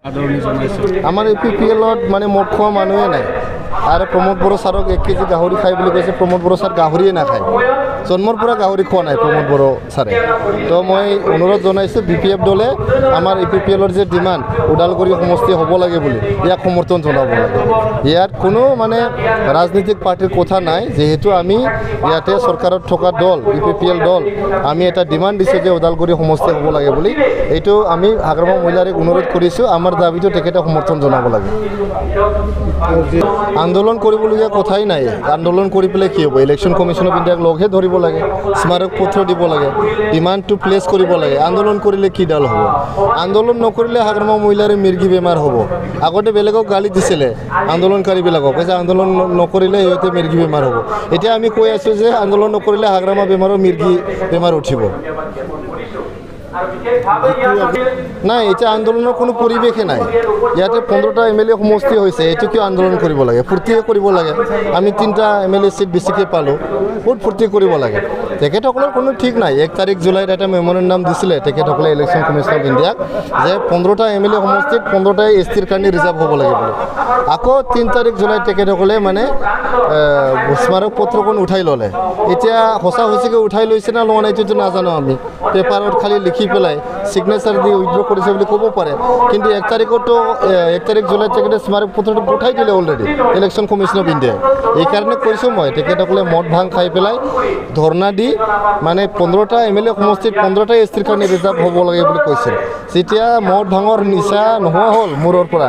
আমাৰ APPL-ত মানে মদ খোৱা মানুহে নাই আৰু প্ৰমোদ বড়ো ছাৰক 1 কেজি গাহৰি খাই বুলি কৈছে। প্ৰমোদ বড়ো ছাৰ গাহৰিয়ে নাখায়, জন্মৰ পৰা গাহৰি খোৱা নাই প্ৰমোদ বড়ো ছাৰে। তো মই অনুৰোধ জনাইছোঁ BPF দলে আমাৰ APPL-ৰ যে ডিমাণ্ড ওদালগুৰি সমষ্টি হ'ব লাগে বুলি ইয়াক সমৰ্থন জনাব লাগে। ইয়াত কোনো মানে ৰাজনৈতিক পাৰ্টিৰ কথা নাই, যিহেতু আমি ইয়াতে চৰকাৰত থকা দল APPL দল আমি এটা ডিমাণ্ড দিছোঁ যে ওদালগুৰি সমষ্টি হ'ব লাগে বুলি। এইটো আমি হাগ্ৰামা মহিলাৰে অনুৰোধ কৰিছোঁ, আমাৰ দাবীটো তেখেতে সমৰ্থন জনাব লাগে। আন্দোলন কৰিবলগীয়া কথাই নাই, আন্দোলন কৰি পেলাই কি হ'ব? ইলেকশ্যন কমিশ্যন অফ ইণ্ডিয়াক লগহে ধৰিব লাগে, স্মাৰক পত্ৰ দিব লাগে, ডিমাণ্ডটো প্লেচ কৰিব লাগে। আন্দোলন কৰিলে কি ডাল হ'ব? আন্দোলন নকৰিলে হাগ্ৰামা মহিলাৰ মিৰ্গী বেমাৰ হ'ব। আগতে বেলেগক গালি দিছিলে আন্দোলনকাৰীবিলাকক, কৈছে আন্দোলন নকৰিলে সিহঁতে মিৰ্গী বেমাৰ হ'ব। এতিয়া আমি কৈ আছোঁ যে আন্দোলন নকৰিলে হাগ্ৰামা বেমাৰৰ মিৰ্গী বেমাৰ উঠিব। নাই, এতিয়া আন্দোলনৰ কোনো পৰিৱেশে নাই। ইয়াতে 15টা MLA সমষ্টি হৈছে, এইটো কিয় আন্দোলন কৰিব লাগে? ফূৰ্তিয়ে কৰিব লাগে। আমি 3টা MLA চিট বেছিকৈ পালোঁ, বহুত ফূৰ্তি কৰিব লাগে। তেখেতসকলৰ কোনো ঠিক নাই। 1 তাৰিখ জুলাইত এটা মেমৰেণ্ডাম দিছিলে তেখেতসকলে ইলেকশ্যন কমিশ্যন অফ ইণ্ডিয়াক যে 15টা MLA সমষ্টিত 15টাই STৰ কাৰণে ৰিজাৰ্ভ হ'ব লাগে বুলি। আকৌ 3 তাৰিখ জুলাইত তেখেতসকলে মানে স্মাৰক পত্ৰখন উঠাই ল'লে। এতিয়া সঁচা সঁচিকৈ উঠাই লৈছে না লোৱা নাই এইটোতো নাজানো আমি। পেপাৰত খালি লিখি পেলাই ছিগনেচাৰ দি উইথড্ৰ কৰিছে বুলি ক'ব পাৰে, কিন্তু 1 তাৰিখতো 1 তাৰিখ জুলাইত তেখেতে স্মাৰক পত্ৰটো পঠাই দিলে অলৰেডি ইলেকশ্যন কমিশ্যন অফ ইণ্ডিয়াই। এইকাৰণে কৈছোঁ মই তেখেতসকলে মদ ভাং খাই পেলাই ধৰ্ণা দি মানে 15টা MLA সমষ্টিত 15টাই STৰ কাৰণে ৰিজাৰ্ভ হ'ব লাগে বুলি কৈছিল। যেতিয়া মদ ভাঙৰ নিচা নোহোৱা হ'ল মূৰৰ পৰা,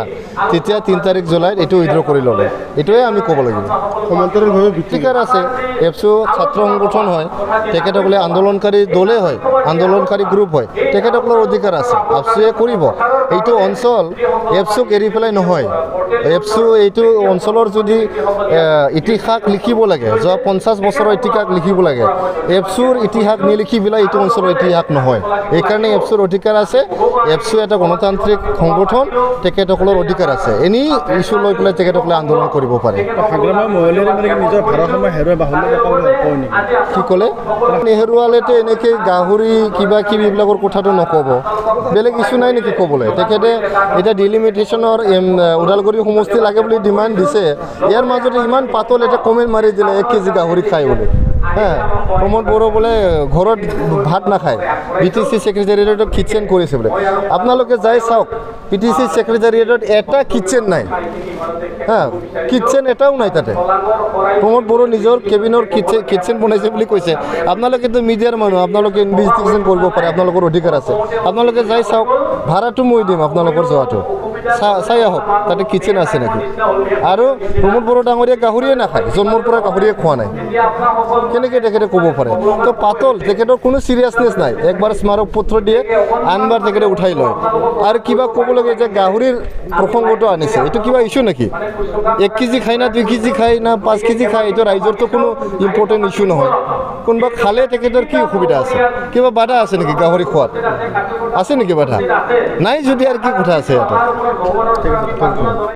তেতিয়া 3 তাৰিখ জুলাইত এইটো উইথড্ৰ কৰি ল'লে। এইটোৱে আমি ক'ব লাগিব। সমান্তৰালভাৱে ভিত্তিকাৰ আছে, এপছু ছাত্ৰ সংগঠন হয়, তেখেতসকলে আন্দোলনকাৰী দলে হয়, আন্দোলনকাৰী গ্ৰুপ হয়, তেখেতসকলৰ অধিকাৰ আছে। আপচুৱে কৰিব। এইটো অঞ্চল এপছুক এৰি পেলাই নহয়। এপছু এইটো অঞ্চলৰ যদি ইতিহাস লিখিব লাগে, যোৱা 50 বছৰৰ ইতিহাস লিখিব লাগে, এপছুৰ ইতিহাস নিলিখি পেলাই এইটো অঞ্চলৰ ইতিহাস নহয়। এইকাৰণে এপছুৰ অধিকাৰ আছে। এপছু এটা গণতান্ত্ৰিক সংগঠন, তেখেতসকলৰ অধিকাৰ আছে। এনি ইছ্যু লৈ পেলাই তেখেতসকলে আন্দোলন কৰিব পাৰে। কি ক'লে? নেহেৰুৱালেতো এনেকৈ গাহৰি কিবা কিবি এইবিলাকৰ কথাটো নক'ব। বেলেগ ইছ্যু নাই নেকি ক'বলৈ? তেখেতে এতিয়া ডিলিমিটেশ্যনৰ ওদালগুৰি সমষ্টি লাগে বুলি ডিমাণ্ড দিছে। ইয়াৰ মাজতে ইমান পাতল এটা কমেণ্ট মাৰি দিলে 1 কেজি গাহৰি খায় বুলি। প্ৰমোদ বড়ো বোলে ঘৰত ভাত নাখায়, BTC ছেক্ৰেটাৰিয়েটত কিটচেন কৰিছে বোলে। আপোনালোকে যাই চাওক, BTC ছেক্ৰেটাৰিয়েটত এটা কিটচেন নাই। কিটচেন এটাও নাই তাতে। প্ৰমোদ বড়ো নিজৰ কেবিনৰ কিটচেন বনাইছে বুলি কৈছে। আপোনালোকেতো মিডিয়াৰ মানুহ, আপোনালোকে ইনভেষ্টিগেশ্যন কৰিব পাৰে, আপোনালোকৰ অধিকাৰ আছে। আপোনালোকে যাই চাওক, ভাড়াটো মই দিম আপোনালোকৰ যোৱাটো। চাই আহক তাতে কিটচেন আছে নেকি। আৰু প্ৰমোদ বড়ো ডাঙৰীয়া গাহৰিয়ে নাখায়, জন্মৰ পৰা গাহৰিয়ে খোৱা নাই। কেনেকৈ তেখেতে ক'ব পাৰে? তো পাতল, তেখেতৰ কোনো চিৰিয়াছনেছ নাই। একবাৰ স্মাৰক পত্ৰ দিয়ে, আনবাৰ তেখেতে উঠাই লয়। আৰু কিবা ক'ব লাগে যে গাহৰিৰ প্ৰসংগটো আনিছে, এইটো কিবা ইছ্যু নেকি? 1 কেজি খায় না 2 কেজি খায় না 5 কেজি খায়, এইটো ৰাইজৰতো কোনো ইম্পৰ্টেণ্ট ইছ্যু নহয়। কোনোবা খালে তেখেতৰ কি অসুবিধা আছে? কিবা বাধা আছে নেকি গাহৰি খোৱাত? আছে নেকি বাধা? নাই যদি আৰু কি কথা আছে ইয়াতে? ঠিক আছে।